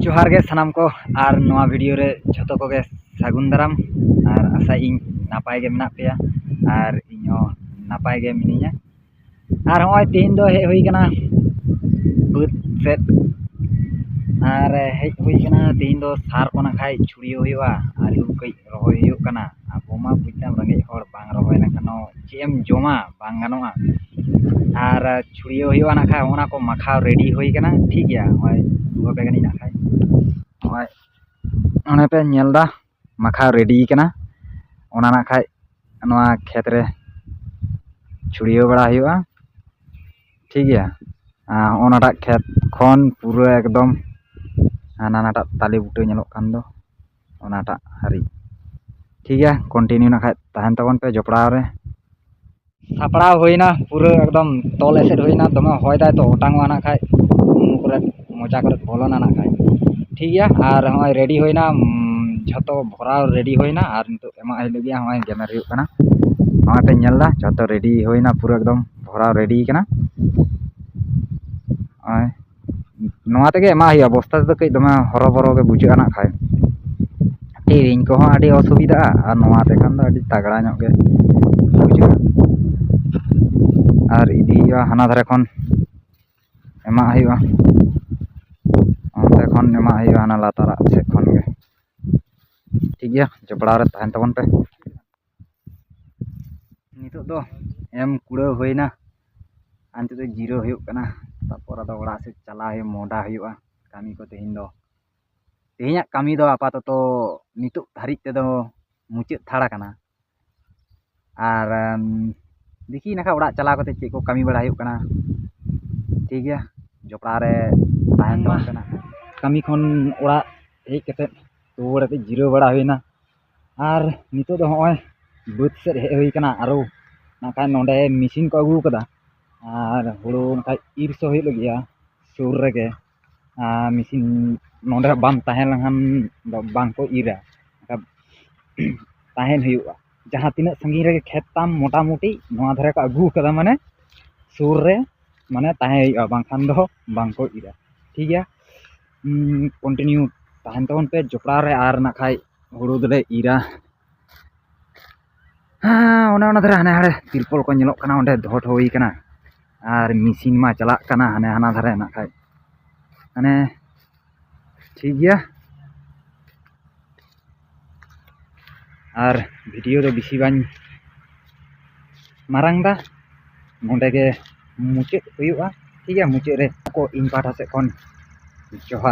जोहार गे सानाम को और नवा वीडियो रे झोतो को गे सागुन दाराम और आशा इन नापाय गे मेना पेया और इनो नापाय गे मिनिया और होय तीन दो हे हुई कना बुद सेट और हेज हुई कना तीन दो सार को नाखाय छुड़ियो हुआ आलू कई रहोय हुई कना आबो मा बुझताम रंगे हर बांग रहोय नाखानो चेम जोमा बांग गानोआ और छुड़ियो हुआ नाखाय ओना को माखाव रेडी हुई कना ठीक गया होय दुगो बेगनी नाखाय होय ओने पे नेलदा माखाव रेडी कना ओना नाखाय नवा खेत रे छुड़ियो बड़ा हुआ ठीक गया ओनाटा खेत खन पूरा एकदम हानानाटा ताली बुटे नेलोग कान दो ओनाटा हारी ठीक है कंटिन्यू नाखाय तहन तबन पे जपड़ाव रे सापड़ा होइना पूरा एकदम तल एसेट होइना दमे हय दाय तो ओटांगवा नाखाय मुकरे मोजा करे बोलोना नाखाय ठीक गया और हय रेडी होइना झतो भराव रेडी होइना और नितो एमा हिलो गया हय गेमेर हुई कना हय पे नेलदा झतो रेडी होइना पूरा एकदम भराव रेडी कना हय नवा तेगे एमा हुआ बस्ता तो कई दमे हरबरो गे बुझा ना खाय टीरिंग को हं आडी असुविधा और नवा ते खान दो आडी तगड़ा ᱧᱚᱜ गे बुझा और इदी हुआ हाना धारे खन एमा हुआ onte khon ema huyu hana latara se khon ge ठीक गया जपड़ा रे तहन तबन पे नितो दो एम कुड़ा होइना अंते तो जीरो हुयुग कना तापर दो ओड़ा से चला हुyu मोडा हुयुआ कामी को तेहिया कामी दो आपाततो नितो धारिज ते दो मुचाद थाड़ा कना और देखी नाखा ओड़ा चला कते चेक को कामी बड़ा हुयुग कना ठीक गया जपड़ा रे तहन तबन कना कामी खन ओड़ा हेज कते रुवाड़ कते जिरो बड़ा हुइना और नितो दो हय बुद सेट हे हुई कना आरो नाखा नोंडे मेसिन को अगू कदा और हुड़ू नाखा इरसो हुई लगिया सुर रेगे मेसिन नोंडे बाम तहन लंगन बांग को इरा तहन हुयुआ जहाँ तिना संगी रे खेत ताम मोटामुटी नोआ धरे को अगू कदा माने सुर रे माने तहन हुयुआ बांखान दो बांग को इरा ठीक गया कंटिन्यू तहन तबन पे जपड़ा रे और नाखाय हुड़ू दले इरा ओने ओना धारे हाने हाड़े तिरपल को नेलोग कना ओंडे धट हुई कना और मेसिन मा चलाग कना हाने हाना धारे नाखाय हाने ठीक गया और वीडियो दो बेसी बाñ मारांग दा नोंडे गे मुचाद हुयुआ ठीक गया मुचाद रे को इन पाठा से खन जोहार।